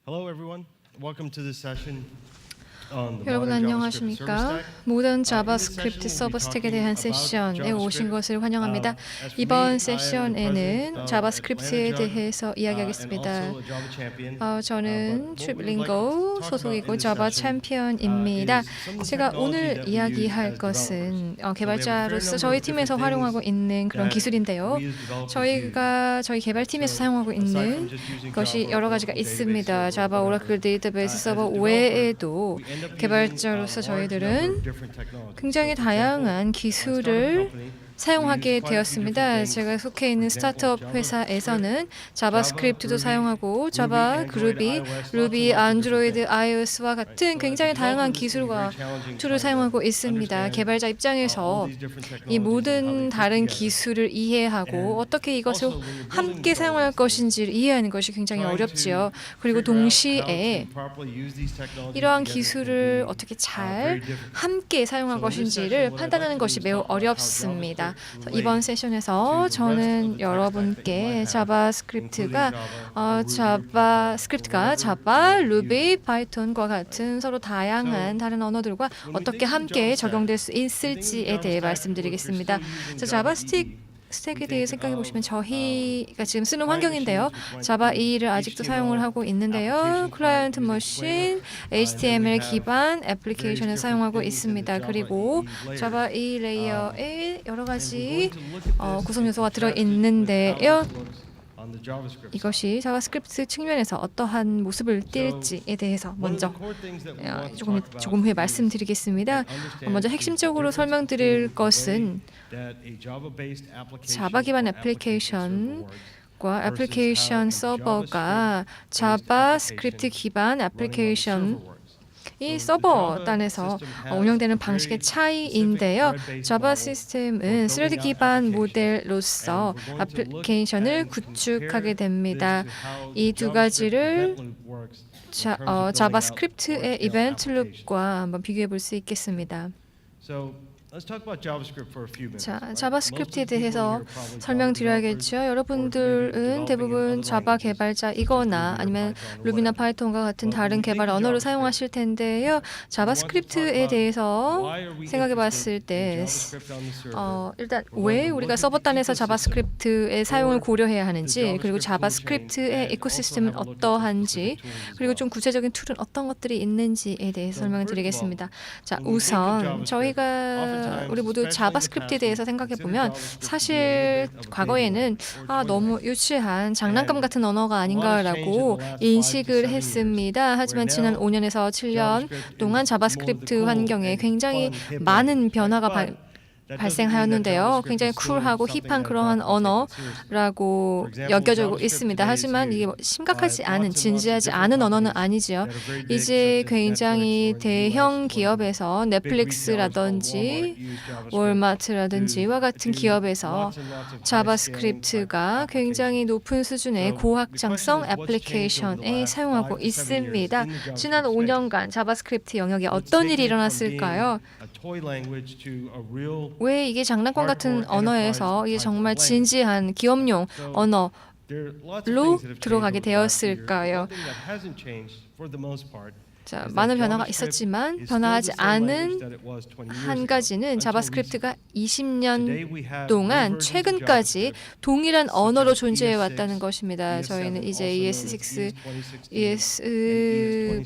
Hello everyone. Welcome to this session. 여러분 안녕하십니까? 모던 자바스크립트 서버 스택에 대한 세션에 오신 것을 환영합니다. 이번 세션에는 자바스크립트에 대해서 이야기하겠습니다. 저는 트립링고 소속이고 자바 챔피언입니다. 제가 오늘 이야기할 것은 개발자로서 저희 팀에서 활용하고 있는 그런 기술인데요. 저희 개발팀에서 사용하고 있는 것이 여러 가지가 있습니다. 자바 오라클 데이터베이스 서버 외에도 개발자로서 저희들은 굉장히 다양한 기술을 사용하게 되었습니다. 제가 속해 있는 스타트업 회사에서는 자바스크립트도 사용하고 자바, 그루비, 루비, 안드로이드, iOS와 같은 굉장히 다양한 기술과 툴을 사용하고 있습니다. 개발자 입장에서 이 모든 다른 기술을 이해하고 어떻게 이것을 함께 사용할 것인지를 이해하는 것이 굉장히 어렵지요. 그리고 동시에 이러한 기술을 어떻게 잘 함께 사용할 것인지를 판단하는 것이 매우 어렵습니다. 이번 세션에서 저는 여러분께 자바스크립트가 자바, 루비, 파이썬과 같은 서로 다양한 다른 언어들과 어떻게 함께 적용될 수 있을지에 대해 말씀드리겠습니다. 자바 스택에 대해 생각해 보시면 저희가 지금 쓰는 환경인데요. 자바 2를 아직도 사용을 하고 있는데요. 클라이언트 머신, HTML 기반 애플리케이션을 사용하고 있습니다. 그리고 자바 2 레이어에 여러 가지 구성 요소가 들어 있는데요. 이것이 자바스크립트 측면에서 어떠한 모습을 띌지에 대해서 먼저 조금 후에 말씀드리겠습니다. 먼저 핵심적으로 설명드릴 것은 자바 기반 애플리케이션과 애플리케이션 서버가 자바스크립트 기반 애플리케이션 이 서버 단에서 운영되는 방식의 차이인데요. 자바 시스템은 스레드 기반 모델로서 애플리케이션을 구축하게 됩니다. 이 두 가지를 자바스크립트의 이벤트 룹과 한번 비교해 볼 수 있겠습니다. 자바스크립트에 대해서 설명드려야겠죠. 여러분들은 대부분 자바 개발자이거나 아니면 루비나 파이썬과 같은 다른 개발 언어를 사용하실 텐데요. 자바스크립트에 대해서 생각해 봤을 때 일단 왜 우리가 서버단에서 자바스크립트의 사용을 고려해야 하는지, 그리고 자바스크립트의 이코시스템은 어떠한지, 그리고 좀 구체적인 툴은 어떤 것들이 있는지에 대해서 설명을 드리겠습니다. 자, 우선 우리 모두 자바스크립트에 대해서 생각해 보면 사실 과거에는 너무 유치한 장난감 같은 언어가 아닌가라고 인식을 했습니다. 하지만 지난 5년에서 7년 동안 자바스크립트 환경에 굉장히 많은 변화가 발생하였는데요. 굉장히 쿨하고 힙한 그러한 언어라고 여겨지고 있습니다. 하지만 이게 심각하지 않은, 진지하지 않은 언어는 아니지요. 이제 굉장히 대형 기업에서 넷플릭스라든지 월마트라든지와 같은 기업에서 자바스크립트가 굉장히 높은 수준의 고확장성 애플리케이션에 사용하고 있습니다. 지난 5년간 자바스크립트 영역에 어떤 일이 일어났을까요? 왜 이게 장난감 같은 언어에서 이게 정말 진지한 기업용 언어로 들어가게 되었을까요? 자, 많은 변화가 있었지만 변화하지 않은 한 가지는 자바스크립트가 20년 동안 최근까지 동일한 언어로 존재해 왔다는 것입니다. 저희는 이제 ES6, ES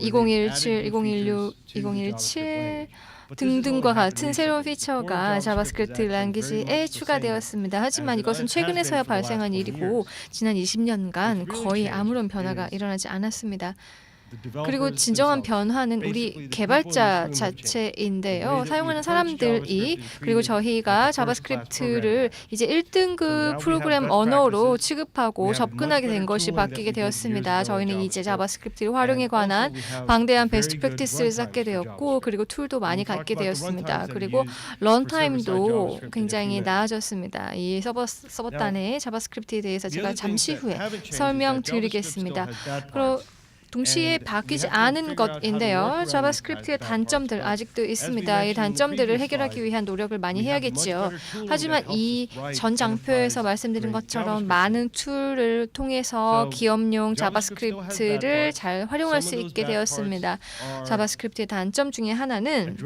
2017, 2016, 2017 등등과 같은 새로운 피처가 자바스크립트 랭귀지에 추가되었습니다. 하지만 이것은 최근에서야 발생한 일이고 지난 20년간 거의 아무런 변화가 일어나지 않았습니다. 그리고 진정한 변화는 우리 개발자 자체인데요. 사용하는 사람들이, 그리고 저희가 자바스크립트를 이제 1등급 프로그램 언어로 취급하고 접근하게 된 것이 바뀌게 되었습니다. 저희는 이제 자바스크립트를 활용에 관한 방대한 베스트 프랙티스를 쌓게 되었고, 그리고 툴도 많이 갖게 되었습니다. 그리고 런타임도 굉장히 나아졌습니다. 이 서버단의 자바스크립트에 대해서 제가 잠시 후에 설명드리겠습니다. 동시에 바뀌지 않은 것인데요. 자바스크립트의 단점들 아직도 있습니다. 이 단점들을 해결하기 위한 노력을 많이 해야겠지요. 하지만 이 전 장표에서 말씀드린 것처럼 많은 툴을 통해서 기업용 자바스크립트를 잘 활용할 수 있게 되었습니다. 자바스크립트의 단점 중에 하나는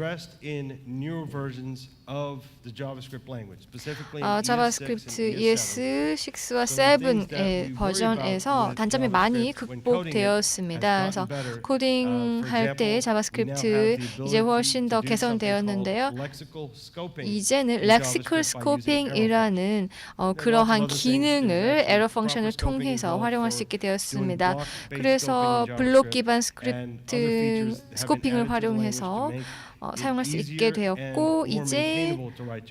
자바스크립트 ES6와 7의 버전에서 단점이 많이 극복되었습니다. 그래서 코딩할 때 자바스크립트 이제 훨씬 더 개선되었는데요. 이제는 렉시컬 스코핑이라는 그러한 기능을 에러 펑션을 통해서 활용할 수 있게 되었습니다. 그래서 블록 기반 스크립트 스코핑을 활용해서 사용할 수 있게 되었고 이제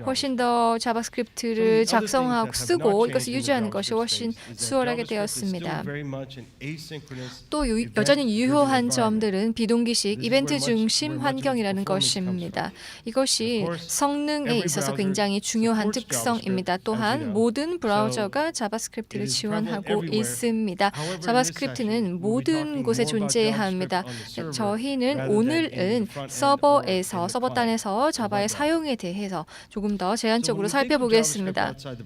훨씬 더 자바스크립트를 작성하고 쓰고 이것을 유지하는 것이 훨씬 수월하게 되었습니다. 또 여전히 유효한 점들은 비동기식 이벤트 중심 환경이라는 것입니다. 이것이 성능에 있어서 굉장히 중요한 특성입니다. 또한 모든 브라우저가 자바스크립트를 지원하고 있습니다. 자바스크립트는 모든 곳에 존재해야 합니다. 저희는 오늘은 서버단에서 자바의 사용에 대해서 조금 더 제한적으로 살펴보겠습니다. 자,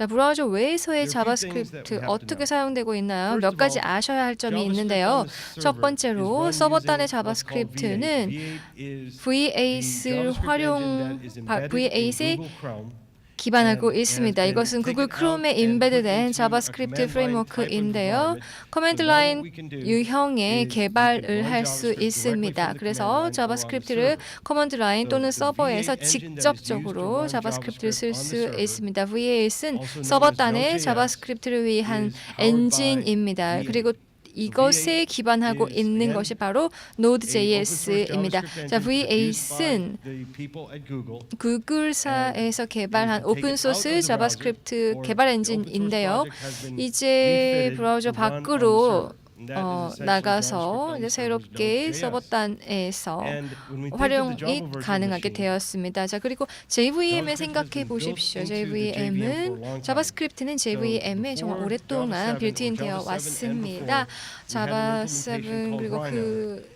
브라우저 외에서의 자바스크립트 어떻게 사용되고 있나요? 몇 가지 아셔야 할 점이 있는데요. 첫 번째로 서버단의 자바스크립트는 V8을 V8에 기반하고 있습니다. 이것은 구글 크롬에 임베드된 자바스크립트 프레임워크인데요. 커맨드 라인 유형의 개발을 할 수 있습니다. 그래서 자바스크립트를 커맨드 라인 또는 서버에서 직접적으로 자바스크립트를 쓸 수 있습니다. V8은 서버단의 자바스크립트를 위한 엔진입니다. 그리고 이것에 기반하고 있는 것이 바로 Node.js입니다. 자, V8은 구글사에서 개발한 오픈소스 자바스크립트 개발 엔진인데요. 이제 브라우저 밖으로 나가서 이제 새롭게 서버단에서 활용이 가능하게 되었습니다. 자, 그리고 JVM을 생각해 보십시오. 자바스크립트는 JVM에 정말 오랫동안 빌트인 되어 왔습니다. 자바 7 그리고 그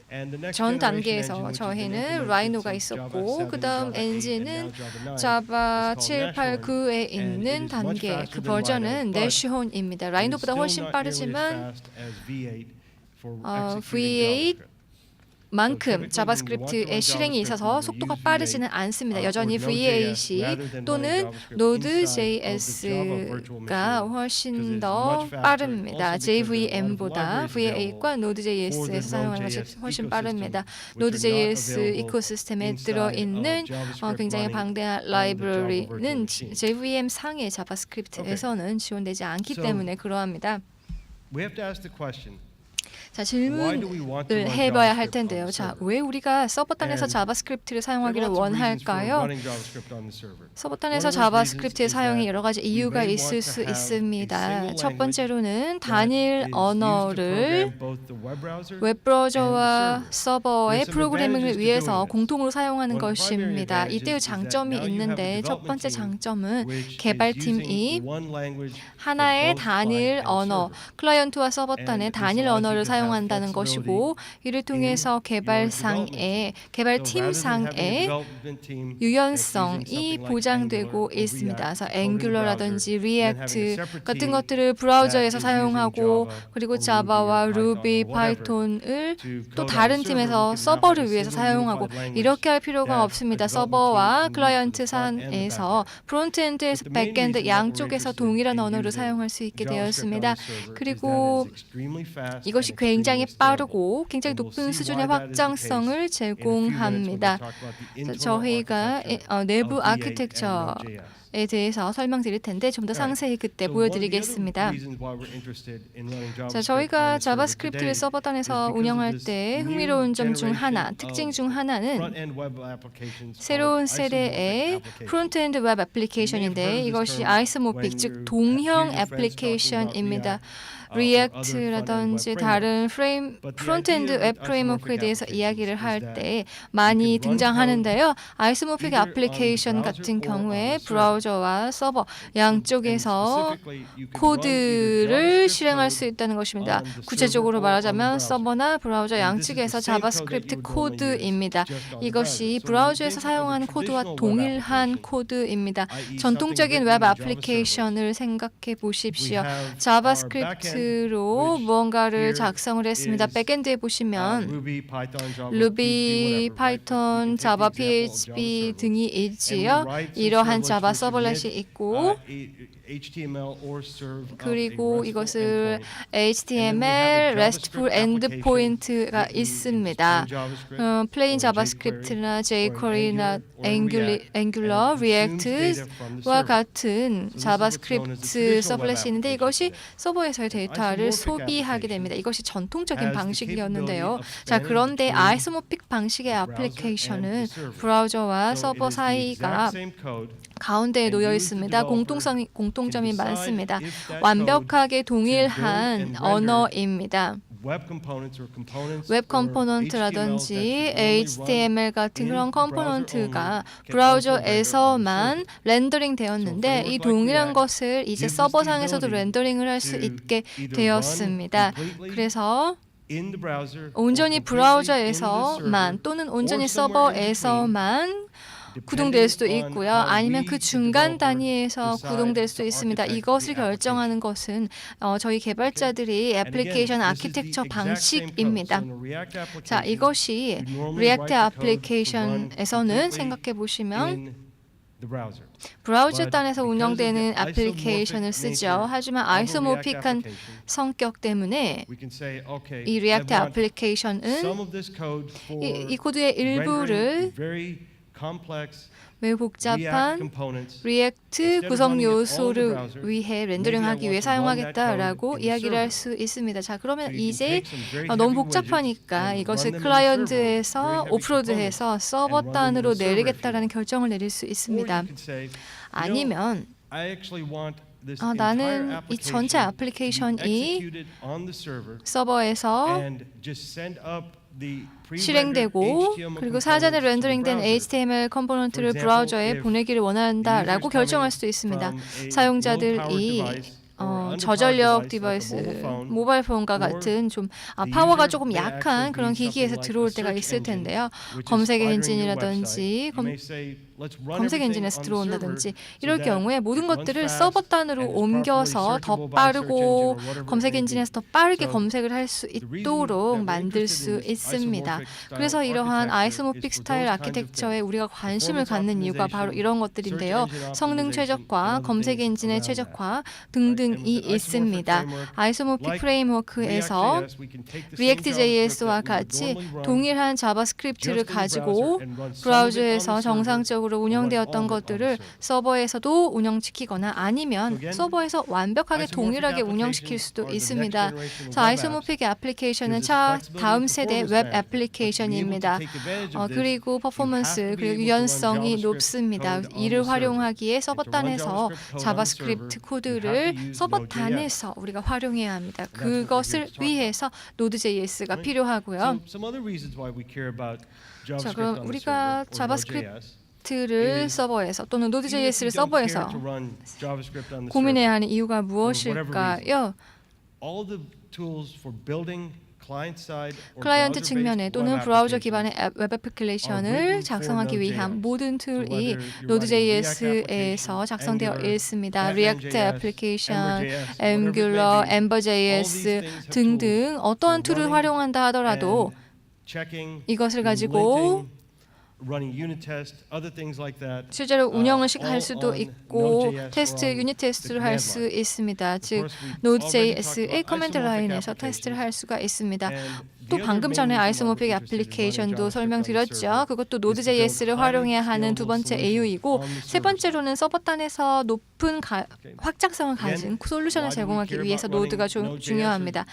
전 단계에서 저희는 라이노가 있었고 그 다음 엔진은 자바 7, 8, 9에 있는 단계 그 버전은 내쉬혼입니다. 라이노보다 훨씬 빠르지만 V8 만큼 자바스크립트의 실행이 있어서 속도가 빠르지는 않습니다. 여전히 V8이 또는 Node.js가 훨씬 더 빠릅니다. JVM보다 V8과 Node.js에서 사용하는 것이 훨씬 빠릅니다. Node.js 이코시스템에 들어있는 굉장히 방대한 라이브러리는 JVM 상의 자바스크립트에서는 지원되지 않기 때문에 그러합니다. 자, 질문을 해봐야 할 텐데요. 자, 왜 우리가 서버단에서 자바스크립트를 사용하기를 원할까요? 서버단에서 자바스크립트의 사용에 여러 가지 이유가 있을 수 있습니다. 첫 번째로는 단일 언어를 웹브라우저와 서버의 프로그래밍을 위해서 공통으로 사용하는 것입니다. 이때의 장점이 있는데 첫 번째 장점은 개발팀이 하나의 단일 언어, 클라이언트와 서버단의 단일 언어를 사용한다는 것이고 이를 통해서 개발팀상의 유연성이 보장되고 있습니다. 그래서 앵귤러라든지 리액트 같은 것들을 브라우저에서 사용하고 그리고 자바와 루비, 파이톤을 또 다른 팀에서 서버를 위해서 사용하고 이렇게 할 필요가 없습니다. 서버와 클라이언트 상에서 프론트엔드에서 백엔드 양쪽에서 동일한 언어를 사용할 수 있게 되었습니다. 그리고 이것이 굉장히 빠르고 굉장히 높은 수준의 확장성을 제공합니다. 저희가 내부 아키텍처에 대해서 설명드릴 텐데 좀 더 상세히 그때 보여드리겠습니다. 자, 저희가 자바스크립트를 서버단에서 운영할 때 흥미로운 점 중 하나, 특징 중 하나는 새로운 세대의 프론트엔드 웹 애플리케이션인데 이것이 아이소모픽, 즉 동형 애플리케이션입니다. 리액트라든지 다른 프론트엔드 웹 프레임워크에 대해서 이야기를 할 때 많이 등장하는데요. 아이소모픽 애플리케이션 같은 경우에 브라우저 브라우저와 서버 양쪽에서 코드를 실행할 수 있다는 것입니다. 구체적으로 말하자면 서버나 브라우저 양측에서 자바스크립트 코드입니다. 이것이 브라우저에서 사용하는 코드와 동일한 코드입니다. 전통적인 웹 애플리케이션을 생각해 보십시오. 자바스크립트로 무언가를 작성을 했습니다. 백엔드에 보시면 루비, 파이썬, 자바, PHP 등이 있지요. 이러한 자바 서벌렛이 있고 그리고 이것을 HTML, RESTful 엔드포인트가 있습니다. 플레인 자바스크립트나 jQuery나 앵귤러, 리액트와 같은 자바스크립트 서벌렛이 있는데 이것이 서버에서의 데이터를 소비하게 됩니다. 이것이 전통적인 방식이었는데요. 자, 그런데 아이소모픽 방식의 애플리케이션은 브라우저와 서버 사이가 가운데에 놓여 있습니다. 공통점이 많습니다. 완벽하게 동일한 언어입니다. 웹 컴포넌트라든지 HTML 같은 그런 컴포넌트가 브라우저에서만 렌더링 되었는데 이 동일한 것을 이제 서버상에서도 렌더링을 할 수 있게 되었습니다. 그래서 온전히 브라우저에서만 또는 온전히 서버에서만 구동될 수도 있고요. 아니면 그 중간 단위에서 구동될 수도 있습니다. 이것을 결정하는 것은 저희 개발자들이 애플리케이션 아키텍처 방식입니다. 자, 이것이 리액트 애플리케이션에서는 생각해 보시면 브라우저 단에서 운영되는 애플리케이션을 쓰죠. 하지만 아이소모픽한 성격 때문에 이 리액트 애플리케이션은 이 코드의 일부를 매우 복잡한 리액트 구성 요소를 위해 렌더링하기 위해 사용하겠다라고 이야기를 할 수 있습니다. 자, 그러면 이제 너무 복잡하니까 이것을 클라이언트에서 오프로드해서 서버 단으로 내리겠다라는 결정을 내릴 수 있습니다. 아니면 나는 이 전체 애플리케이션이 서버에서 실행되고 그리고 사전에 렌더링된 HTML 컴포넌트를 브라우저에 보내기를 원한다라고 결정할 수도 있습니다. 사용자들이 저전력 디바이스, 모바일 폰과 같은 좀 파워가 조금 약한 그런 기기에서 들어올 때가 있을 텐데요. 검색 엔진이라든지 검색 엔진에서 들어온다든지 이럴 경우에 모든 것들을 서버 단으로 옮겨서 더 빠르고 검색 엔진에서 더 빠르게 검색을 할 수 있도록 만들 수 있습니다. 그래서 이러한 아이소모픽 스타일 아키텍처에 우리가 관심을 갖는 이유가 바로 이런 것들인데요. 성능 최적화, 검색 엔진의 최적화 등등이 있습니다. 아이소모픽 프레임워크에서 React.js와 같이 동일한 자바스크립트를 가지고 브라우저에서 정상적으로 운영되었던 것들을 서버에서도 운영시키거나 아니면 서버에서 완벽하게 동일하게 운영시킬 수도 있습니다. 자, 아이소모픽 애플리케이션은 다음 세대 웹 애플리케이션입니다. 그리고 퍼포먼스 그리고 유연성이 높습니다. 이를 활용하기에 서버 단에서 자바스크립트 코드를 서버 단에서 우리가 활용해야 합니다. 그것을 위해서 Node.js가 필요하고요. 자, 그럼 우리가 자바스크립트를 서버에서 또는 Node.js를 서버에서 고민해야 하는 이유가 무엇일까요? 클라이언트 측면에 또는 브라우저 기반의 웹 애플리케이션을 작성하기 위한 모든 툴이 Node.js에서 작성되어 있습니다. React 애플리케이션, Angular, Ember.js 등등 어떠한 툴을 활용한다 하더라도 이것을 가지고 실제로 운영을 할 수도 있고 테스트, 유닛 테스트를 할 수 있습니다. 즉 Node.js의 커맨드 라인에서 테스트를 할 수가 있습니다. 또 방금 전에 아이소모픽 애플리케이션도 설명드렸죠. 그것도 Node.js를 활용해야 하는 두 번째 이유이고 세 번째로는 서버 단에서 높은 확장성을 가진 솔루션을 제공하기 위해서 노드가 중요합니다.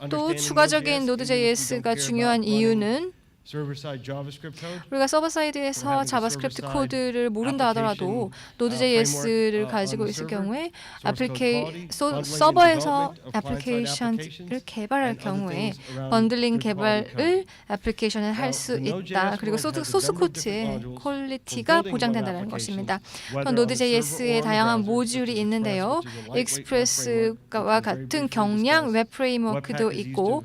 또 추가적인 Node.js가 중요한 이유는 server-side JavaScript code. 우리가 서버 사이드에서 자바스크립트 코드를 모른다 하더라도 Node.js를 가지고 있을 경우에 서버에서 애플리케이션을 개발할 경우에 번들링 개발을 애플리케이션에 할 수 있다. 그리고 소스 코드의 퀄리티가 보장된다는 것입니다. Node.js의 다양한 모듈이 있는데요. 익스프레스와 같은 경량 웹 프레임워크도 있고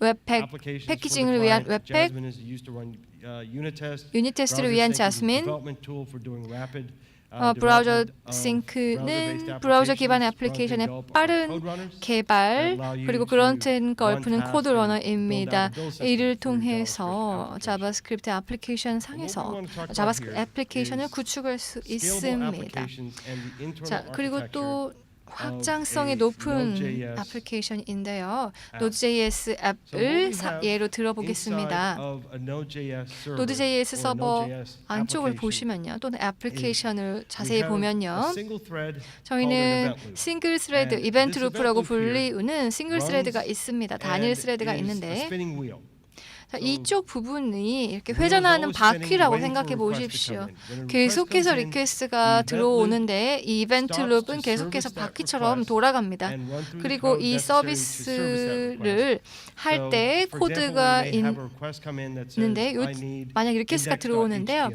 웹팩, 패키징을 위한 웹팩, 유닛 테스트를 위한 자스민, 브라우저 싱크는 브라우저 기반의 애플리케이션의 빠른 개발 그리고 그런텐 걸 푸는 코드 러너입니다. 이를 통해서 자바스크립트 애플리케이션 상에서 자바스크립트 애플리케이션을 구축할 수 있습니다. 자, 그리고 또 확장성이 높은 애플리케이션인데요. Node.js 앱을 예로 들어보겠습니다. Node.js 서버 안쪽을 보시면요. 또는 애플리케이션을 자세히 보면요. 저희는 싱글 스레드, 이벤트 루프라고 불리우는 싱글 스레드가 있습니다. 단일 스레드가 있는데 자, 이쪽 부분이 이렇게 회전하는 바퀴라고 생각해 보십시오. 계속해서 리퀘스트가 들어오는데 이 이벤트 룹은 계속해서 바퀴처럼 돌아갑니다. 그리고 이 서비스를 할 때 코드가 있는데 만약 리퀘스트가 들어오는데요.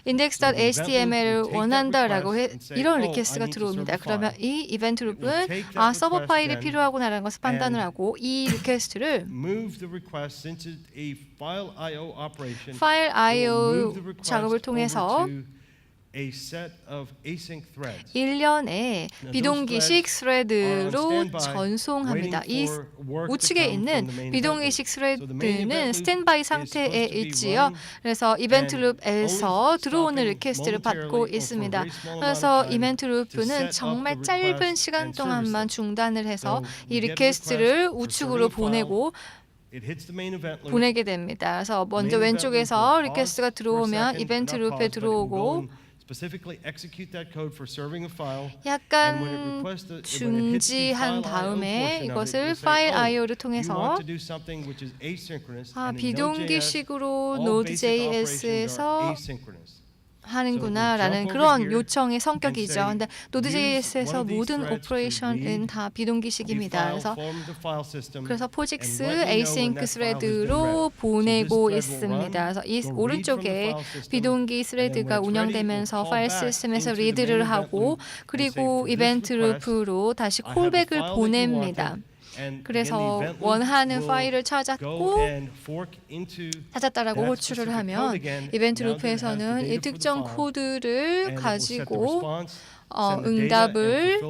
index.html을 원한다라고 이런 리퀘스트가 들어옵니다. 그러면 이 이벤트 룹은 서버 파일이 필요하구나라는 것을 판단을 하고 이 리퀘스트를 파일 I/O 작업을 통해서 일련의 비동기식 스레드로 전송합니다. 이 우측에 있는 비동기식 스레드는 스탠바이 상태에 있지요. 그래서 이벤트 룹에서 들어오는 리퀘스트를 받고 있습니다. 그래서 이벤트 룹은 정말 짧은 시간 동안만 중단을 해서 이 리퀘스트를 우측으로 보내게 됩니다. 그래서 먼저 왼쪽에서 리퀘스트가 들어오면 이벤트 룹에 들어오고 약간 중지한 다음에 이것을 파일 I/O를 통해서 비동기식으로 Node.js에서 하는구나라는 그런 요청의 성격이죠. 근데 Node.js에서 모든 오퍼레이션은 다 비동기식입니다. 그래서 포직스 async 스레드로 보내고 있습니다. 그래서 이 오른쪽에 비동기 스레드가 운영되면서 파일 시스템에서 리드를 하고 그리고 이벤트 루프로 다시 콜백을 보냅니다. 그래서 원하는 파일을 찾았다라고 호출을 하면 이벤트 루프에서는 이 특정 코드를 가지고 응답을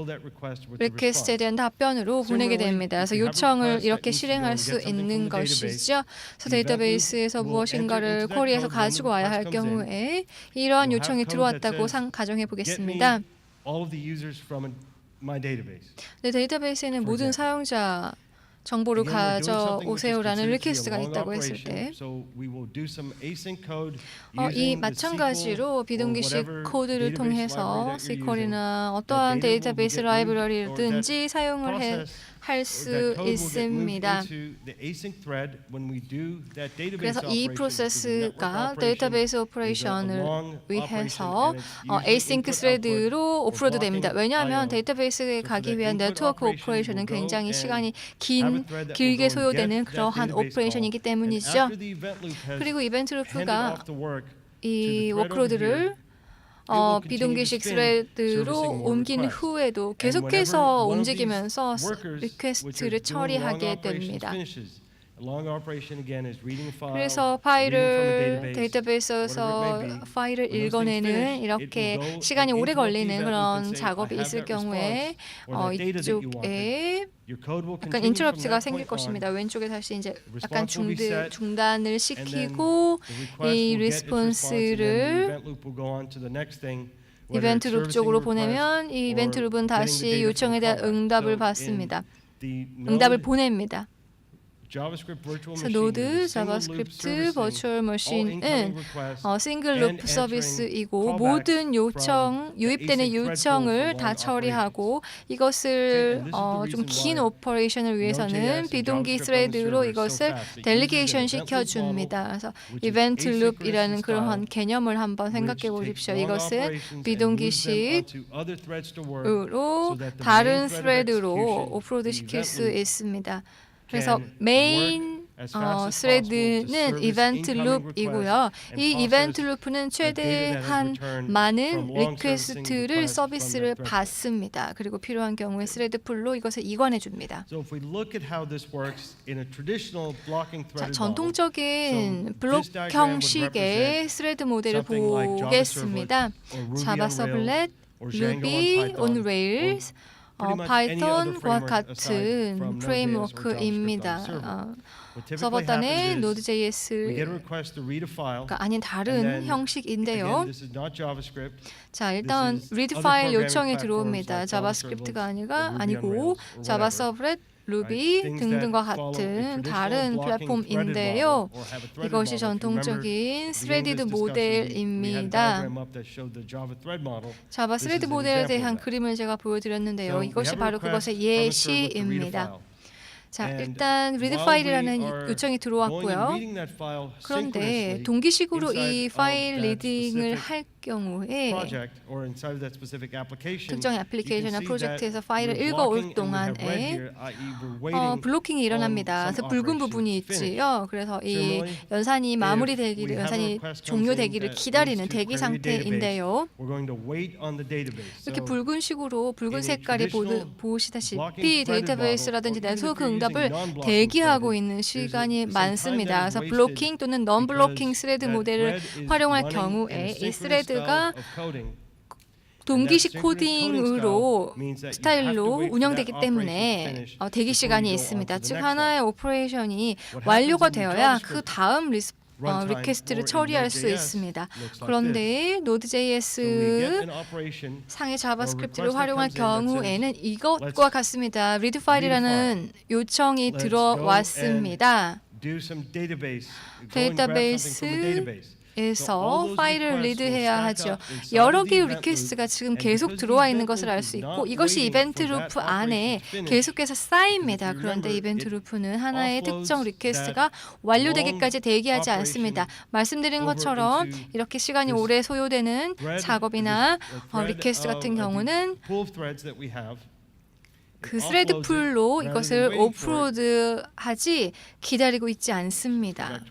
리퀘스트에 대한 답변으로 보내게 됩니다. 그래서 요청을 이렇게 실행할 수 있는 것이죠. 그래서 데이터베이스에서 무엇인가를 쿼리해서 가지고 와야 할 경우에 이러한 요청이 들어왔다고 가정해 보겠습니다. 네, 데이터베이스에는 모든 사용자 정보를 가져오세요라는 리퀘스트가 있다고 했을 때 이 마찬가지로 비동기식 코드를 통해서 SQL이나 어떠한 데이터베이스 라이브러리든지 사용을 할 수 있습니다. 그래서 이 프로세스가 데이터베이스 오퍼레이션을 위해서 async 스레드로 오프로드 됩니다. 왜냐하면 데이터베이스에 가기 위한 네트워크 오퍼레이션은 굉장히 시간이 길게 소요되는 그러한 오퍼레이션이기 때문이죠. 그리고 이벤트 루프가 이 워크로드를 비동기식 스레드로 옮긴 후에도 계속해서 움직이면서 리퀘스트를 처리하게 됩니다. 그래서 파일을 데이터베이스에서 파일을 읽어내는 이렇게 시간이 오래 걸리는 그런 작업이 있을 경우에 이쪽에 약간 인터럽트가 생길 것입니다. 왼쪽에 다시 이제 약간 중단을 시키고 이 리스폰스를 이벤트 룹 쪽으로 보내면 이 이벤트 룹은 다시 요청에 대한 응답을 받습니다. 응답을 보냅니다. JavaScript virtual 그래서 machine 노드 is a single loop 자바스크립트 servicing 버추얼 all 머신은 incoming requests 싱글 and 루프 answering 서비스이고 callbacks 모든 from 요청, the 유입되는 async thread pool 요청을 for 다 long 처리하고 operations. 이것을 and this is the 좀 reason 긴 why 오퍼레이션을 위해서는 Node.js and 비동기 JavaScript on the 스레드로 server is so 이것을 fast. It 델리게이션 uses an event loop 시켜줍니다. model, 그래서 which is 이벤트 asynchronous 룹이라는 in 그러한 style, 개념을 한번 생각해 which takes 보십시오. long 이것은 operations and moves them 비동기식 onto other threads to work 으로 so that the main 다른 thread of 스레드로 execution, 오프로드 the 시킬 event 수 loop, 있습니다. 그래서 can 메인 work as fast as possible to 스레드는 service 이벤트 incoming 룹이고요. requests and 이 이벤트 process 루프는 the data that has 최대한 returned 많은 from long servicing 리퀘스트를 requests from 서비스를 that thread pool. 받습니다. 그리고 필요한 경우에 스레드 풀로 이것을 이관해 줍니다. So if we look at how this works in a traditional blocking 자, threaded model, 전통적인 So 블록 this diagram would 형식의 represent 스레드 모델을 something like Java 보겠습니다. Servlet or Ruby 자바 on Rails 서블렛, or Django on 루비 Python 온 or 레일스, pretty much any other 파이썬과 framework aside 같은 from Node.js or 프레임워크입니다. JavaScript on the server. What typically 서버단의 happens is we 노드.js가 get a request to read a file. 아닌 And 다른 then, 형식인데요. Again, this is not JavaScript. 자, 일단 This is 리드 other 파일 programming 요청이 platforms 들어옵니다. like Java 자바스크립트가 servlets or Ruby on 아니고 Rails or 자바 whatever. 서브렛, 루비 Things 등등과 that follow a 같은 traditional 다른 blocking threaded 플랫폼인데요. model or have a threaded 이것이 model. If you remember, 전통적인 at the beginning of 스레디드 this discussion, we had a 모델입니다. diagram up that showed the Java thread model. 자바 This 스레드 is an 모델에 example 대한 of that. 그림을 제가 보여드렸는데요. So we 이것이 have a 바로 request 그것의 from a servlet to read a 예시입니다. file. 자, And 일단 리드 while 파일이라는 we are 요청이 going and 들어왔고요. reading that file 그런데 synchronously 동기식으로 inside 이 of 파일 that 리딩을 specific 할 경우에 project or inside of that specific application, 특정 you can 애플리케이션이나 see 프로젝트에서 that 파일을 we're 읽어올 blocking and we have red 동안에 here, i.e. we're waiting 블로킹이 일어납니다. on 그래서 some 붉은 operation 부분이 to finish. 있지요. 그래서 이 Similarly, 연산이 if 마무리되기를, we have a 연산이 request comes in 종료되기를 that 기다리는 needs to 대기 query a 상태인데요. database, we're going to wait on the database. 이렇게 So 붉은 식으로 붉은 in a 색깔이 traditional 보시다시피 blocking threaded 데이터베이스라든지 model, or even if 네트워크 you're 응답을 using non-blocking 대기하고 threaded, 있는 there's 시간이 some time 많습니다. that is 그래서 wasted 블로킹 또는 non 블로킹 because 스레드 that 모델을 thread is 활용할 running in 경우에 a 이 synchronous 스레드가 style of coding. 동기식 And that synchronous 코딩으로 coding style means that you have to 스타일로 wait for 운영되기 that operation to 때문에 finish 대기 before 시간이 you go on 있습니다. to the 즉 next 하나의 one. 오퍼레이션이 What 완료가 happens in 되어야 그 JavaScript 다음 runtime 리퀘스트를 or in 처리할 수 Node.js 있습니다. looks like this. 그런데 So we get 노드.js an operation 상의 or 자바스크립트를 request that 활용할 comes in that 경우에는 says, 이것과 같습니다. 리드 파일이라는 요청이 Let's 들어왔습니다. do some database, go and grab something from a database. 에서 파일을 리드해야 하죠. 여러 개의 리퀘스트가 지금 계속 들어와 있는 것을 알 수 있고 이것이 이벤트 루프 안에 계속해서 쌓입니다. 그런데 이벤트 루프는 하나의 특정 리퀘스트가 완료되기까지 대기하지 않습니다. 말씀드린 것처럼 이렇게 시간이 오래 소요되는 작업이나 리퀘스트 같은 경우는 그 스레드 풀로 이것을 오프로드하지 기다리고 있지 않습니다.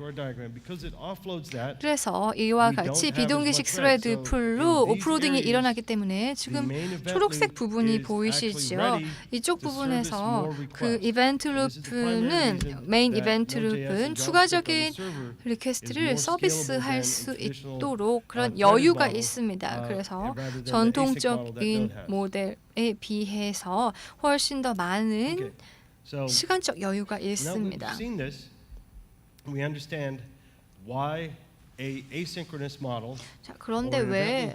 그래서 이와 같이 비동기식 스레드 풀로 오프로딩이 일어나기 때문에 지금 초록색 부분이 보이시죠? 이쪽 부분에서 그 이벤트 루프는 메인 이벤트 룹은 추가적인 리퀘스트를 서비스할 수 있도록 그런 여유가 있습니다. 그래서 전통적인 모델 에 비해서 훨씬 더 많은 시간적 여유가 있습니다. 자, 그런데 왜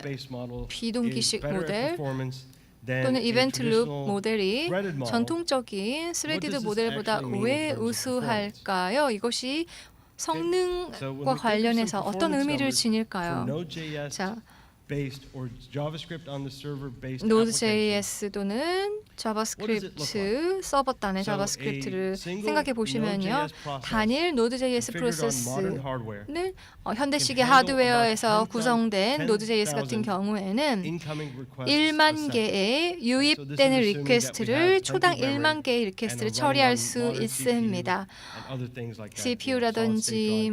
비동기식 모델 또는 이벤트 룹 모델이 전통적인 스레디드 모델보다 왜 우수할까요? 이것이 성능과 관련해서 어떤 의미를 지닐까요? 자, Node.js 또는 자바스크립트 서버단의 자바스크립트를 생각해 보시면요, 단일 Node.js 프로세스는 현대식의 하드웨어에서 구성된 Node.js 같은 경우에는 1만 개의 유입되는 리퀘스트를 초당 1만 개의 리퀘스트를 처리할 수 있습니다. CPU라든지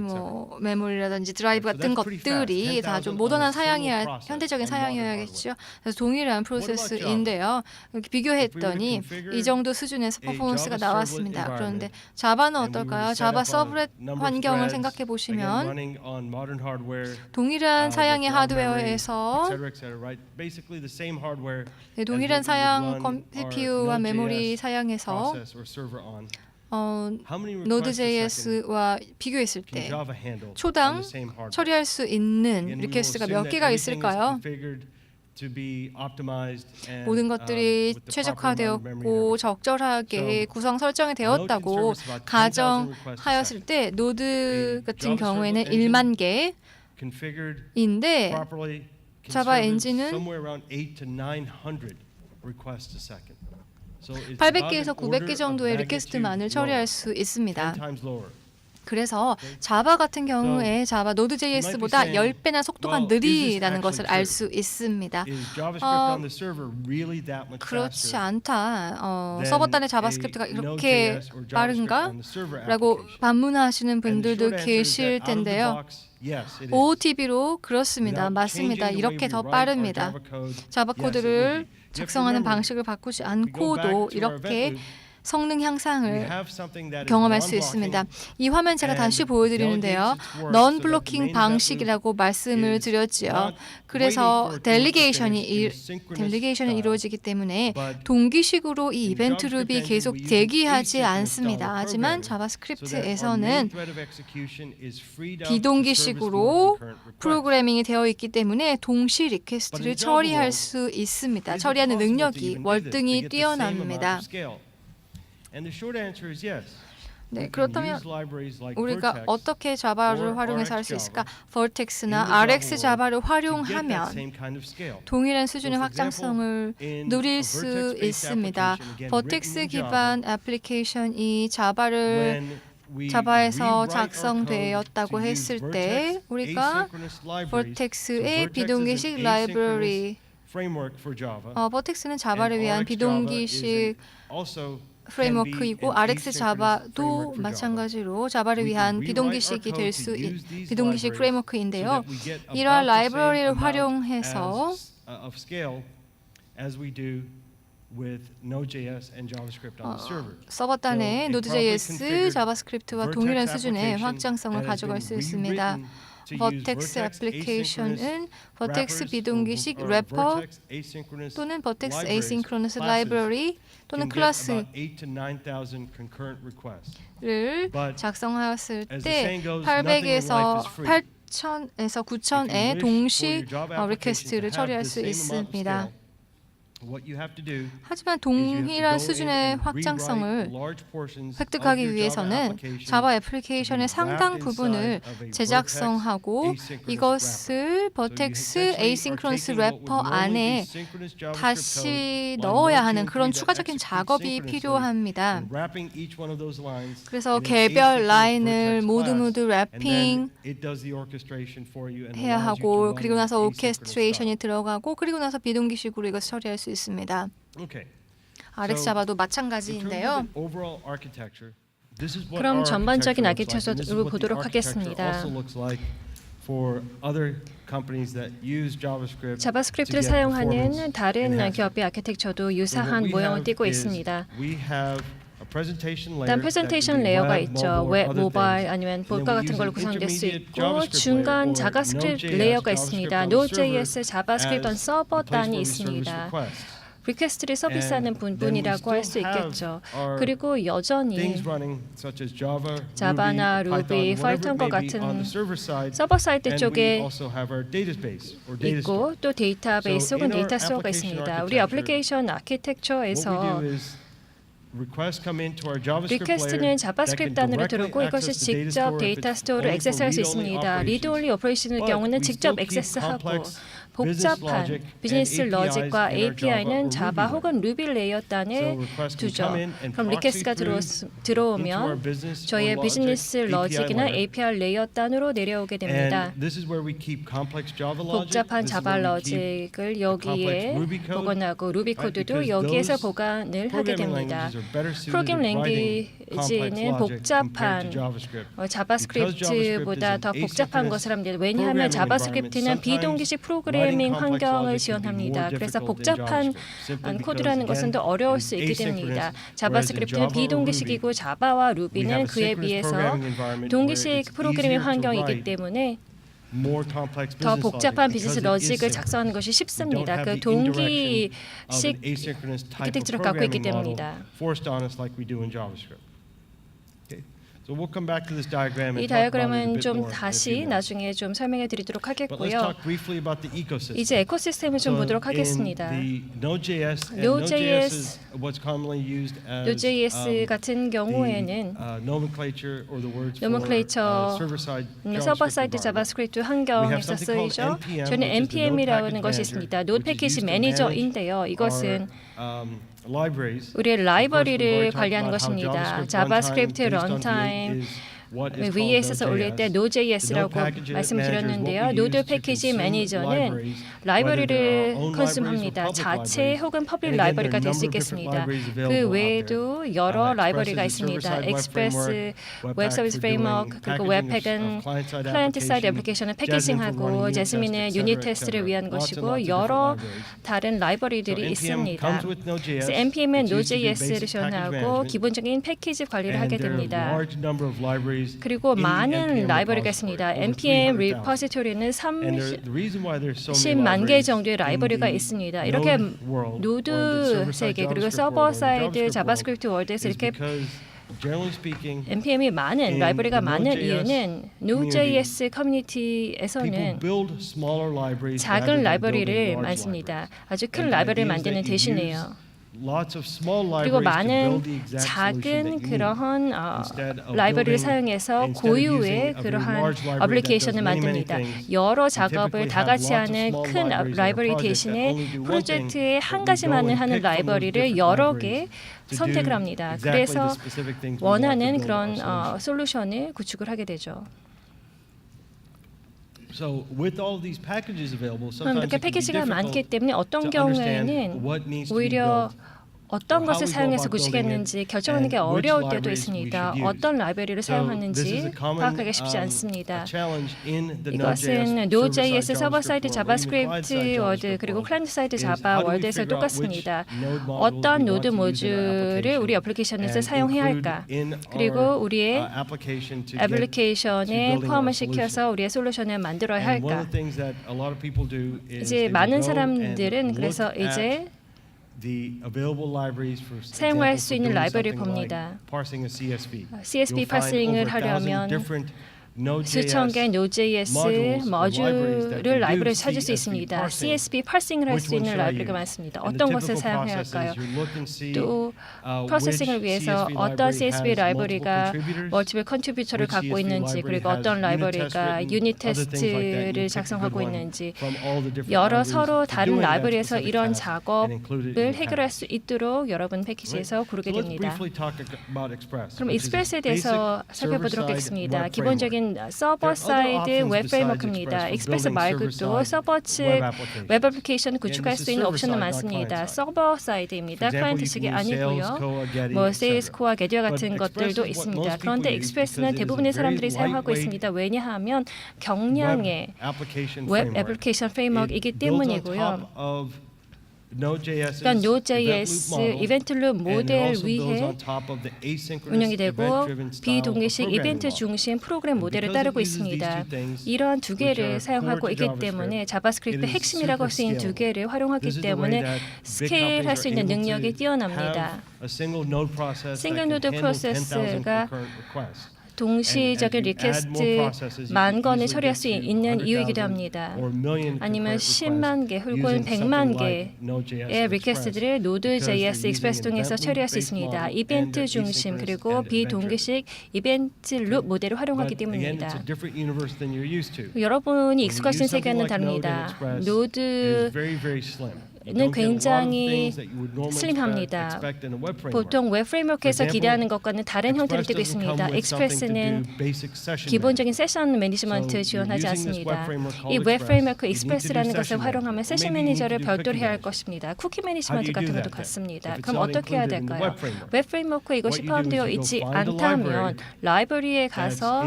메모리라든지 드라이브 같은 것들이 다 좀 모던한 사양이야, 현대적인 사양이어야겠죠. 그래서 동일한 프로세스인데요. 이렇게 비교했더니 이 정도 수준에서 퍼포먼스가 나왔습니다. 그런데 자바는 어떨까요? 자바 서브렛 환경을 생각해 보시면 동일한 사양의 하드웨어에서 동일한 사양 CPU와 메모리 사양에서 Node.js와 비교했을 때 초당 처리할 수 있는 리퀘스트가 몇 개가 있을까요? 모든 것들이 최적화되었고 적절하게 구성 설정이 되었다고 가정하였을 때 노드 같은 경우에는 1만 개인데 자바 엔진은 800개에서 900개 정도의 리퀘스트만을 처리할 수 있습니다. 그래서 자바 같은 경우에 자바 노드.js보다 10배나 속도가 느리다는 것을 알 수 있습니다. 그렇지 않다. 서버단의 자바스크립트가 이렇게 빠른가? 라고 반문하시는 분들도 계실 텐데요. OOTB로 그렇습니다. 맞습니다. 이렇게 더 빠릅니다. 자바 코드를 작성하는 방식을 바꾸지 않고도 이렇게 성능 향상을 경험할 수 있습니다. 이 화면 제가 다시 보여드리는데요. 넌 블로킹 방식이라고 말씀을 드렸지요. 그래서 델리게이션이 이루어지기 때문에 동기식으로 이 이벤트 룹이 계속 대기하지 않습니다. 하지만 자바스크립트에서는 비동기식으로 프로그래밍이 되어 있기 때문에 동시 리퀘스트를 처리할 수 있습니다. 처리하는 능력이 월등히 뛰어납니다. 네, 그렇다면 우리가 어떻게 자바를 활용해서 할 수 있을까? Vertex나 RX 자바를 활용하면 동일한 수준의 확장성을 누릴 수 있습니다. Vertex 기반 애플리케이션이 자바에서 작성되었다고 했을 때 우리가 Vertex의 비동기식 라이브러리, Vertex는 자바를 위한 비동기식 프레임워크이고 RX 자바도 마찬가지로 자바를 위한 비동기식이 될 수 비동기식 프레임워크인데요. 이러한 라이브러리를 활용해서 서버단의 Node.js, 자바스크립트와 동일한 수준의 확장성을 가져갈 수 있습니다. Vertex 애플리케이션은 Vertex 비동기식 래퍼 또는 Vertex Asynchronous Library 또는 클래스를 작성하였을 때 800에서 8,000에서 9,000의 동시 리퀘스트를 처리할 수 있습니다. 하지만 동일한 수준의 확장성을 획득하기 위해서는 자바 애플리케이션의 상당 부분을 재작성하고 이것을 Vertex Asynchronous 래퍼 안에 다시 넣어야 하는 그런 추가적인 작업이 필요합니다. 그래서 개별 라인을 모두 래핑 해야 하고 그리고 나서 오케스트레이션이 들어가고 그리고 나서 비동기식으로 이것을 처리할 수 있습니다. RX 자바도 마찬가지인데요. 그럼 전반적인 아키텍처를 보도록 하겠습니다. 자바스크립트를 사용하는 다른 기업의 아키텍처도 유사한 모형을 띠고 있습니다. 일단 프레젠테이션 레이어가 있죠. 웹, 모바일 아니면 볼과 같은 걸로 구성될 수 있고 중간 자바스크립트 레이어가 있습니다. Node.js 자바스크립트 서버단이 있습니다. 리퀘스트를 서비스하는 부분이라고 할 수 있겠죠. 그리고 여전히 자바나 루비, 파이썬과 같은 서버 사이트 쪽에 있고 또 데이터베이스 혹은 데이터 스토어가 있습니다. 우리 애플리케이션 아키텍처에서 리퀘스트는 자바스크립트 안으로 들어오고 이것이 직접 데이터 스토어를 액세스할 수 있습니다. 리드 올리 오퍼레이션의 경우는 직접 액세스하고 복잡한 비즈니스 로직과 API는 자바 혹은 루비 레이어 단에 두죠. 그럼 리퀘스트가 들어오면 저희의 비즈니스 로직이나 API 레이어 단으로 내려오게 됩니다. 복잡한 자바 로직을 여기에 보관하고 루비 코드도 여기에서 보관을 하게 됩니다. 프로그래밍 랭귀지는 복잡한 자바스크립트보다 더 복잡한 것을 합니다. 왜냐하면 자바스크립트는 비동기식 프로그래밍 환경을 지원합니다. 그래서 복잡한 코드라는 것은 더 어려울 수 있게 됩니다. 자바스크립트는 비동기식이고 자바와 루비는 그에 비해서 동기식 프로그래밍 환경이기 때문에 더 복잡한 비즈니스 로직을 작성하는 것이 쉽습니다. 그 동기식 아키텍처를 갖고 있기 때문입니다. So we'll come back to this diagram 이 and talk about it a 다이어그램은 bit 좀 more in a few 다시 minutes. 나중에 좀 설명해 드리도록 But let's 하겠고요. talk briefly about the ecosystem. 이제 에코시스템을 좀 보도록 하겠습니다. In the Node.js, and Node.js, Node.js is what's commonly used as Node.js 같은 경우에는 the nomenclature or the words nomenclature, for server-side 서버 JavaScript 사이드 environment. 자바스크립트 We 환경에서 have something called 쓰이죠. NPM, 저는 which is the Node NPM이라는 Package 것이 Manager, 있습니다. 노드 which is 패키지 used to manage 매니저인데요. 이것은 our, libraries. 우리의 Of course, we've 라이브러리를 already talked 관리하는 about how 것입니다. JavaScript 자바스크립트 runtime 런타임 based on V8 is what is VA에서 called 올릴 때 Node.js. Node.js라고 The Node Package 말씀드렸는데요. Manager is what we 노드 use to 패키지 consume 매니저는 libraries, 라이브러리를 whether they're our own 컨슘합니다. libraries or public 자체 libraries. 혹은 퍼블릭 And again, 라이브러리가 there are 될 a 수 number of different 있겠습니다. libraries 그 available out there. 외에도 여러 라이브러리가 Express is a 있습니다. server-side web 엑스프레스 framework, 웹 서비스 Webpack for 프레임워크 doing 그리고 packaging 웹팩은 of client-side 클라이언트 사이드 application, 애플리케이션을 Jasmine for 패키징하고 running unit 제스민은 tests, 유닛 etc., 테스트를 etc. 위한 Lots and 것이고 lots of 여러 different libraries. 다른 라이브러리들이 So NPM 있습니다. comes with Node.js. 그래서 NPM은 It's used to do Node.js를 basic package 지원하고 management. 기본적인 패키지 관리를 하게 And there are a 됩니다. large number of libraries 그리고 in the 많은 NPM 라이브러리가 repository, 있습니다. over NPM 300,000. 리포지토리는 And the reason why there's so many 10만 개 libraries 정도의 in 라이브러리가 the 있습니다. 이렇게 Node world, or in the 노드 server-side 세계 그리고 JavaScript 서버 world, or the 사이드 JavaScript 자바스크립트 world, 월드에서 is 이렇게 because, generally speaking, NPM이 많은 in 라이브러리가 the 많은 Node.js 이유는 Node.js people 커뮤니티에서는 build smaller libraries rather 작은 than 라이브러리를 building large 만듭니다. libraries. 아주 큰 And the 라이브러리를 idea is 만드는 that you 대신에요. use lots of small 그리고 libraries to 많은 build the exact solution that 작은 you need. 그러한 Instead of 라이브러리를 building- 사용해서 instead of 고유의 using a very 그러한 large library that 어플리케이션을 does many, many 만듭니다. things, 여러 you 작업을 typically 다 have 같이 lots of 하는 small 큰 libraries in a 라이브러리 project that 대신에 only do one thing, 프로젝트에 but 한 we 가지만을 go and 하는 pick from those 라이브러리를 different 여러 개 libraries to 선택을 do 합니다. exactly the 그래서 specific things we want to 원하는 build 그런 our solution. 솔루션을 구축을 하게 되죠. So with all of these packages available, 그럼 sometimes 이렇게 it can be 패키지가 많기 difficult 때문에 어떤 to understand 경우에는 what needs to be 오히려 built. 어떤 or how 것을 we go 사용해서 about building 구축했는지 it, 결정하는 게 and which 어려울 때도 libraries we 있습니다. should use. 어떤 라이브러리를 So this is 사용하는지 a common 파악하기 쉽지 않습니다. challenge in the 이것은 Node.js Node.js 서버 사이드 server-side 자바스크립트 JavaScript 월드 world, 그리고 is 클라이언트 사이드 how 자바 do we 월드에서 figure out which 똑같습니다. node modules 어떤 we 노드 want to use in our 모듈을 우리 application 애플리케이션에서 and 사용해야 include 할까? in 그리고 our, 우리의 application to get to 애플리케이션에 building 포함을 our solution. 시켜서 우리의 솔루션을 만들어야 And one 할까? of the things that a lot of people do is 이제 they 많은 will go 사람들은 and 그래서 look 이제 at the available libraries for 사용할 example, 수 for 있는 doing 라이브러리를 something like 봅니다. parsing a CSV. CSV You'll find 파싱을 over 1,000 하려면 different 수천 개의 Node.js Node.js 머듈을 라이브러리 찾을 수 CSV 있습니다. parsing. CSV 파싱을 할 수 Which one 있는 should I 라이브러리가 use? 많습니다. And the 어떤 것을 typical 사용해야 process 할까요? is you look and see, 또 프로세싱을 which 위해서 CSV 어떤 library CSV has 라이브러리가 multiple contributors, 멀티플 컨트리뷰터를 which 갖고 CSV 있는지 library 그리고 has 어떤 unit tests 라이브러리가 written, 유닛 other things like that. You 테스트를 pick a 작성하고 good one 있는지 from all the different 여러 libraries 서로 for 다른 doing that 라이브러리에서 specific 이런 task and include it in 작업을 your 해결할 package. 수 있도록 여러분 패키지에서 고르게 So let's 됩니다. briefly talk about Express, 그럼 which is a 익스프레스에 대해서 basic 살펴보도록 server-side 하겠습니다. web 기본적인 framework. 서버 There are other 사이드 options 웹 besides 프레임워크입니다. Express for 익스프레스 building 말고도 server-side 서버 측 web applications. 웹 애플리케이션을 구축할 this 수 is 있는 옵션은 server-side, not 많습니다. client-side. 서버 사이드입니다. For example, 클라이언트 you 측이 can use 아니고요. Sales, Koa, Getty, 뭐 etc. 세일스코어, 게디와 But 같은 Express 것들도 is what 있습니다. most 그런데 people use 익스프레스는 because it is a 대부분의 very 사람들이 사용하고 lightweight 있습니다. 왜냐하면 web 경량의 application 웹 framework. 애플리케이션 프레임워크이기 It builds on 때문이고요. top of Node.js's 그러니까 Node.js Node.js 이벤트 룹 모델 위에 운영이 되고 비동기식 이벤트 중심 프로그램 모델을 따르고 있습니다. 이러한 두 개를 사용하고 있기 때문에 자바스크립트 핵심이라고 할 수 있는 두 개를 활용하기 때문에 스케일할 수 있는 능력이 뛰어납니다. 싱글 노드 프로세스가 동시적인 리퀘스트 10,000건을 처리할 수 있는 이유이기도 합니다. 아니면 10만 개 혹은 100만 개의 리퀘스트들을 Node.js 익스프레스 통해서 처리할 수 있습니다. 이벤트 중심 그리고 비동기식 이벤트 룹 모델을 활용하기 때문입니다. 여러분이 익숙하신 세계는 다릅니다. 노드 는 굉장히 슬림합니다. 보통 웹 프레임워크에서 기대하는 것과는 다른 형태를 띠고 있습니다. 익스프레스는 기본적인 세션 매니지먼트 지원하지 않습니다. 이 웹 프레임워크 익스프레스라는 것을 활용하면 세션 매니저를 별도로 해야 할 것입니다. 쿠키 매니지먼트 같은 것도 같습니다. 그럼 어떻게 해야 될까요? 웹 프레임워크에 이것이 포함되어 있지 않다면 라이브러리에 가서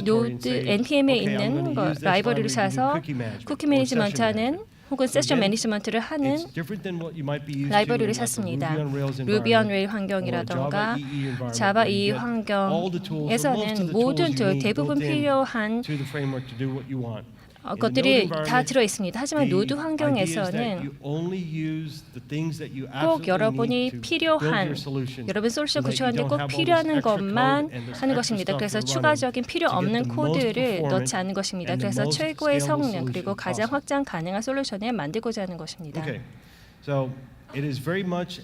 노드 npm에 있는 라이브러리를 사서 쿠키 매니지먼트하는 혹은 세션 매니지먼트를 하는 라이브러리를 샀습니다. Ruby on Rails 환경이라던가 자바 EE 환경에서는 모든 대부분 필요한 것들이 다 들어 있습니다. 하지만 노드 환경에서는 꼭 여러분이 필요한 여러분 솔루션 구축하는데 꼭 필요한 것만 하는 것입니다. 그래서 추가적인 필요 없는 코드를 넣지 않는 것입니다. 그래서 최고의 성능 그리고 가장 확장 가능한 솔루션을 만들고자 하는 것입니다. Okay, so it is very much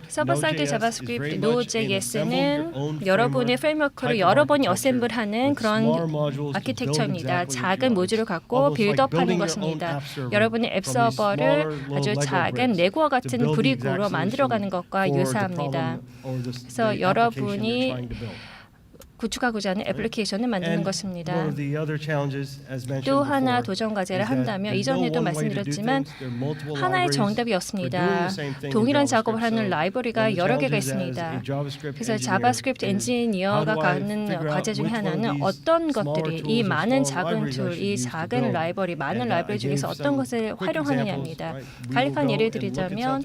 서버 사이드 자바스크립트 Node.js는 여러분의 프레임워크를 여러 번이 어셈블하는 그런 아키텍처입니다. 작은 모듈을 갖고 빌드업하는 것입니다. 여러분의 앱 서버를 아주 작은 레고와 같은 브릭으로 만들어가는 것과 유사합니다. 그래서 여러분이 구축하고자 하는 애플리케이션을 만드는 것입니다. 또 하나 도전 과제를 한다면 이전에도 말씀드렸지만 하나의 정답이 없습니다. 동일한 작업을 하는 라이브러리가 여러 개가 있습니다. 그래서 자바스크립트 엔지니어가 갖는 과제 중에 하나는 어떤 것들이 이 많은 작은 툴, 이 작은 라이브러리, 많은 라이브러리 중에서 어떤 것을 활용하느냐입니다. 간략한 예를 들자면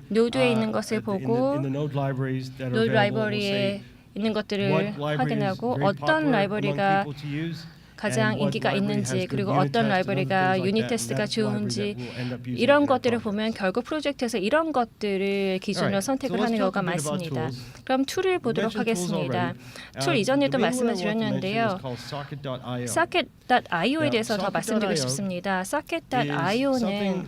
노드에 있는 것을 보고 노드 라이브러리에 있는 것들을 확인하고 어떤 라이브러리가 가장 인기가 있는지 그리고 어떤 라이브러리가 유닛 테스트가 좋은지 이런 것들을 보면 결국 프로젝트에서 이런 것들을 기준으로 선택을 하는 경우가 많습니다. 그럼 툴을 보도록 하겠습니다. 툴 이전에도 말씀을 드렸는데요. Socket.io에 대해서 더 말씀드리고 싶습니다. Socket.io는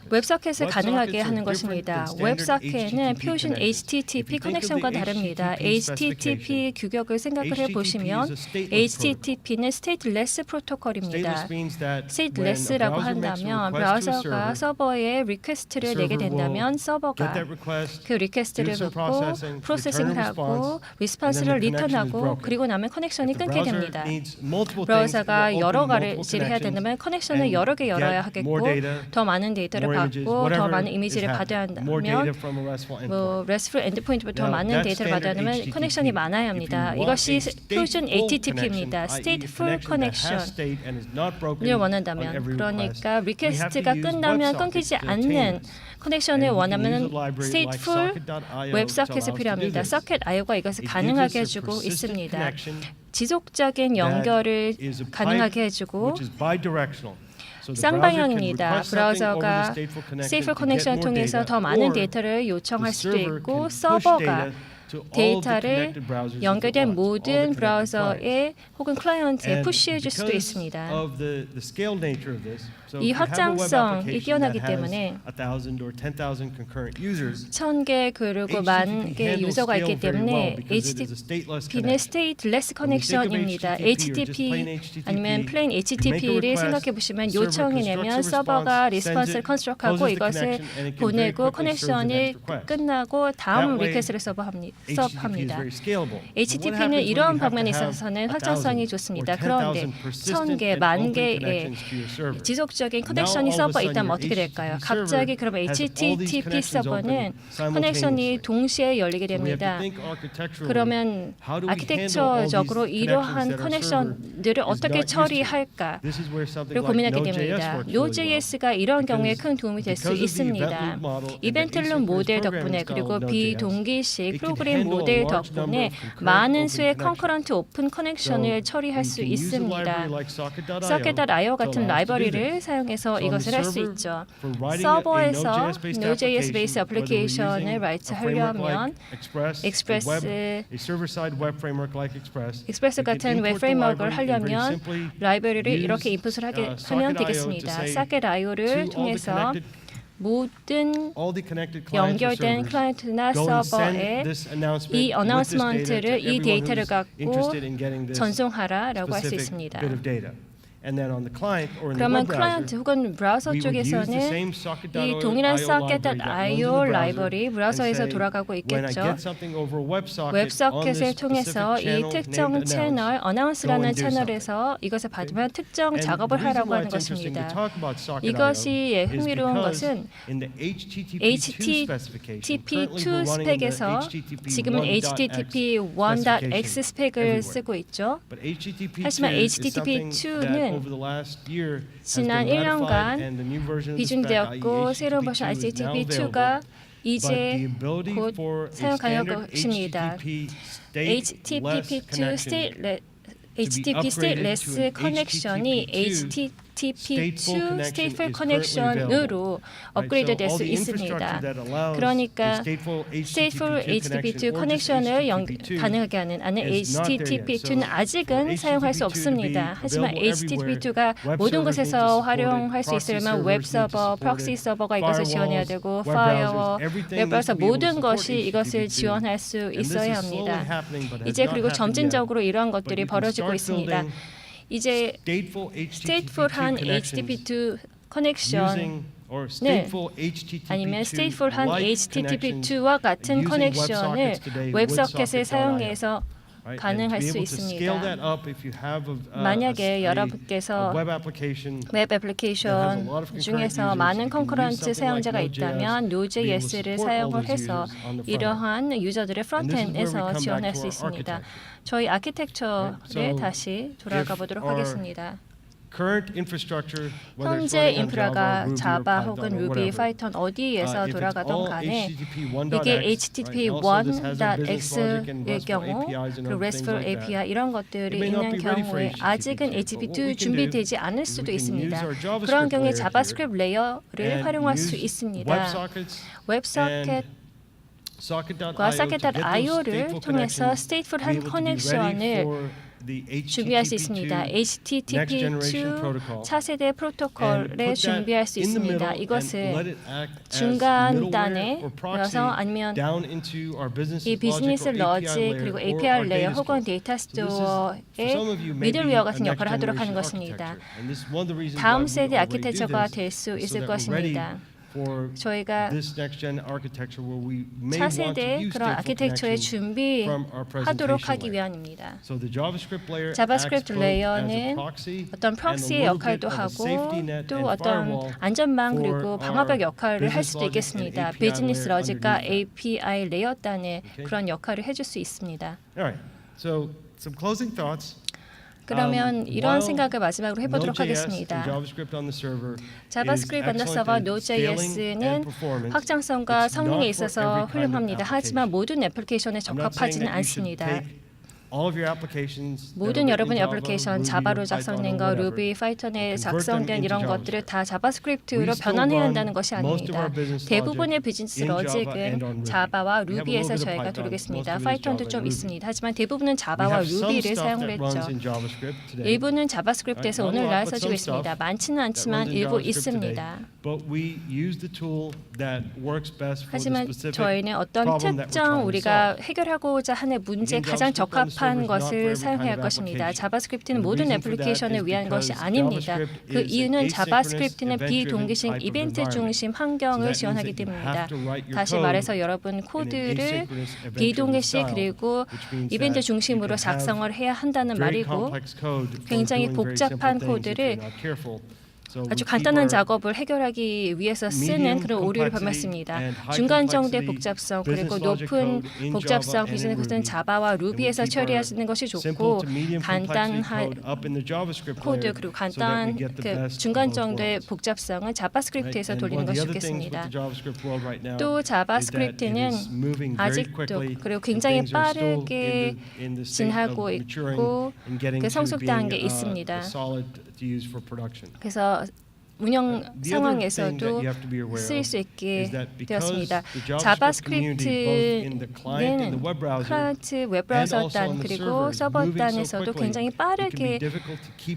웹서켓을 가능하게 하는 것입니다. 웹서켓은 표준 HTTP 커넥션과 다릅니다. HTTP 규격을 생각을 해보시면 HTTP는 stateless 프로토콜입니다. stateless라고 한다면 브라우저가 서버에 리퀘스트를 내게 된다면 서버가 그 리퀘스트를 받고 프로세싱을 하고 리스폰스를 리턴하고 그리고 나면 커넥션이 끊게 됩니다. 브라우저가 여러 가지를 해야 된다면 커넥션을 여러 개 열어야 하겠고 더 많은 데이터를 받고 더 많은 이미지를 받아야 한다면 RESTful 엔드포인트부터 더 많은 데이터를 받아야 하면 커넥션이 많아야 합니다. 이것이 표준 HTTP입니다. Stateful Connection을 원한다면 그러니까 리퀘스트가 끝나면 끊기지 않는 커넥션을 원하면 Stateful 웹서켓이 필요합니다. Socket.io가 이것을 가능하게 해주고 있습니다. 지속적인 연결을 가능하게 해주고 쌍방향입니다. 브라우저가 Stateful Connection을 통해서 더 많은 데이터를 요청할 수도 있고 서버가 데이터를 연결된 모든 브라우저에 혹은 클라이언트에 푸시해 줄 수도 있습니다. 이 확장성이 뛰어나기 때문에 1000개 그리고 10,000개 유저가 있기 때문에 HTTP는 stateless connection입니다. HTTP 아니면 plain HTTP를 생각해 보시면 요청이 내면 서버가 리스폰스를 컨스트럭하고 이것을 보내고 커넥션이 끝나고 다음 리퀘스트를 서브합니다. HTTP는 이런 방면에 있어서는 확장성이 좋습니다. 그런데 1000개, 10,000개의 지속적인 커넥션이 서버에 있다면 어떻게 될까요? 갑자기 그러면 HTTP 서버는 커넥션이 동시에 열리게 됩니다. 그러면 아키텍처적으로 이러한 커넥션들을 어떻게 처리할까를 고민하게 됩니다. Node.js가 이런 경우에 큰 도움이 될 수 있습니다. 이벤트룸 모델 덕분에 그리고 비동기식 프로그램 모델 덕분에 많은 수의 컨커런트 오픈 커넥션을 처리할 수 있습니다. Socket.io 같은 라이브러리를 사용해서 이것을 할 수 있죠. 서버에서 Node.js 베이스 애플리케이션을 라이트하려면 익스프레스 같은 웹 프레임워크를 하려면 라이브러리를 이렇게 인풋을 하면 되겠습니다. Socket.io를 통해서 모든 연결된 클라이언트나 서버에 이 어나운스먼트를 이 데이터를 갖고 전송하라라고 할 수 있습니다. 그러면 클라이언트 혹은 브라우저 쪽에서는 이 동일한 socket.io 라이브러리 브라우저에서 돌아가고 있겠죠. 웹서켓을 통해서 이 특정 채널, 어나운스라는 채널에서 이것을 받으면 특정 작업을 하라고 하는 것입니다. 이것이 흥미로운 것은 HTTP2 스펙에서 지금은 HTTP1.x 스펙을 쓰고 있죠. 하지만 HTTP2는 지난 1년간 비준되었고 새로운 버전 HTTP2가 이제 곧 사용 가능할 것입니다. HTTP2 HTTP stateless 커넥션이 HTTP2 stateful 커넥션으로 업그레이드 될 수 있습니다. 그러니까 stateful HTTP2 커넥션을 가능하게 하는 HTTP2는 아직은 사용할 수 없습니다. 하지만 HTTP2가 모든 곳에서 활용할 수 있으려면 웹 서버, 프록시 서버가 이것을 지원해야 되고 파이어워, 웹브라우저 모든 것이 이것을 지원할 수 있어야 합니다. 이제 그리고 점진적으로 이러한 것들이 벌어지고 있습니다. 이제 stateful한 HTTP2 커넥션 아니면 stateful한 HTTP2와 같은 커넥션을 웹서켓을 사용해서 가능할 수 있습니다. 만약에 여러분께서 웹 애플리케이션 중에서 많은 컨커런트 사용자가 있다면 Node.js를 사용을 해서 이러한 유저들의 프론트엔드에서 지원할 수 있습니다. 저희 아키텍처에 다시 돌아가 보도록 하겠습니다. 현재 인프라가 자바 혹은 루비, 파이썬 어디에서 돌아가던 간에 이게 HTTP 1.x의 경우 그리고 RESTful API 이런 것들이 있는 경우에 아직은 HTTP2 준비되지 않을 수도 있습니다. 그런 경우에 자바스크립트 레이어를 활용할 수 있습니다. 웹소켓과 socket.io를 통해서 stateful한 커넥션을 준비할 수 있습니다. HTTP2 차세대 프로토콜에 준비할 수 있습니다. 이것을 중간단에서 아니면 이 비즈니스 로직 그리고 API 레이어 혹은 데이터 스토어의 미들웨어 같은 역할을 하도록 하는 것입니다. 다음 세대 아키텍처가 될 수 있을 것입니다. 저희가 차세대 그런 아키텍처에 준비하도록 하기 위함입니다. 자바스크립트 레이어는 어떤 프록시의 역할도 하고 또 어떤 안전망 그리고 방화벽 역할을 할 수도 있겠습니다. 비즈니스 로직과 API 레이어 단의 그런 역할을 해줄 수 있습니다. 그러면 이런 생각을 마지막으로 해보도록 하겠습니다. 자바스크립트 언더 서버 Node.js는 확장성과 성능에 있어서 훌륭합니다. 하지만 모든 애플리케이션에 적합하지는 않습니다. 모든 여러분의 애플리케이션 자바로 작성된 거, 루비, 파이썬에 작성된 이런 것들을 다 자바스크립트로 변환해야 한다는 것이 아닙니다. 대부분의 비즈니스 로직은 자바와 루비에서 저희가 다루겠습니다. 파이썬도 좀 있습니다. 하지만 대부분은 자바와 루비를 사용을 했죠. 일부는 자바스크립트에서 오늘날 써지고 있습니다. 많지는 않지만 일부 있습니다. 하지만 저희는 어떤 특정 우리가 해결하고자 하는 문제에 가장 적합한 것을 사용해야 할 것입니다. 자바스크립트는 모든 애플리케이션을 위한 것이 아닙니다. 그 이유는 자바스크립트는 비동기식 이벤트 중심 환경을 지원하기 때문입니다. 다시 말해서 여러분 코드를 비동기식 그리고 이벤트 중심으로 작성을 해야 한다는 말이고 굉장히 복잡한 코드를 아주 간단한 작업을 해결하기 위해서 쓰는 그런 오류를 범했습니다. 중간 정도의 복잡성 그리고 높은 복잡성 비즈니스는 자바와 루비에서 처리하시는 것이 좋고 간단한 코드 그리고 간단한 중간 정도의 복잡성은 자바스크립트에서 돌리는 것이 좋겠습니다. 또 자바스크립트는 아직도 그리고 굉장히 빠르게 진하고 있고 그 성숙 단계에 있습니다. 그래서 운영 상황에서도 쓰일 수 있게 되었습니다. 자바스크립트는 클라이언트 웹브라우저 단 그리고 서버 단에서도 굉장히 빠르게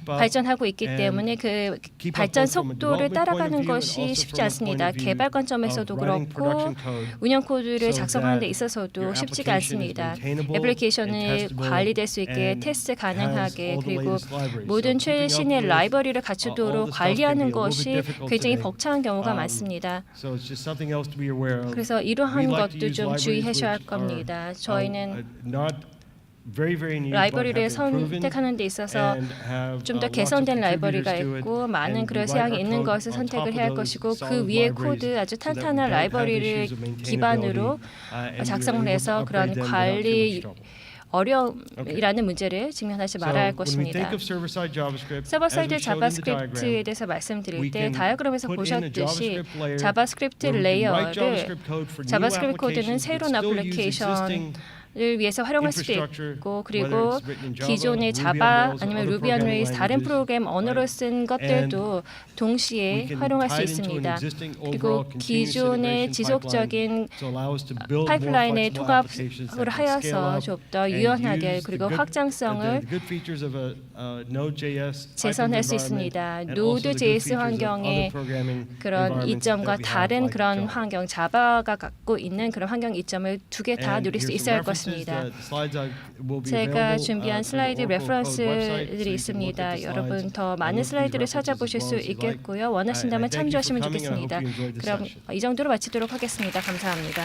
발전하고 있기 때문에 그 발전 속도를 따라가는 것이 쉽지 않습니다. 개발 관점에서도 그렇고 운영 코드를 작성하는 데 있어서도 쉽지가 않습니다. 애플리케이션을 관리될 수 있게 테스트 가능하게 그리고 모든 최신의 라이브러리를 갖추도록 관리하는 것이 굉장히 벅찬 경우가 많습니다. 그래서 이러한 것도 좀 주의하셔야 할 겁니다. 저희는 라이브러리를 선택하는 데 있어서 좀 더 개선된 라이브러리가 있고 많은 그런 사양이 있는 것을 선택을 해야 할 것이고 그 위에 코드 아주 탄탄한 라이브러리를 기반으로 작성을 해서 그런 관리 어려움이라는 문제를 직면하지 말아야 할 것입니다. 서버 사이드 자바스크립트에 대해서 말씀드릴 때 다이어그램에서 보셨듯이 자바스크립트 레이어를 자바스크립트 코드는 새로운 애플리케이션 위해서 활용할 수도 있고 그리고 기존의 자바 아니면 루비 on 레일스 다른 프로그램 언어로 쓴 것들도 동시에 활용할 수 있습니다. 그리고 기존의 지속적인 파이프라인의 통합을 하여서 좀 더 유연하게 그리고 확장성을 재선할 수 있습니다. Node.js 환경의 그런 이점과 다른 그런 환경, 자바가 갖고 있는 그런 환경 이점을 두 개 다 누릴 수 있어야 할 것입니다. 제가 준비한 슬라이드 레퍼런스들이 있습니다. 여러분 더 많은 슬라이드를 찾아보실 수 있겠고요. 원하신다면 참조하시면 좋겠습니다. 그럼 이 정도로 마치도록 하겠습니다. 감사합니다.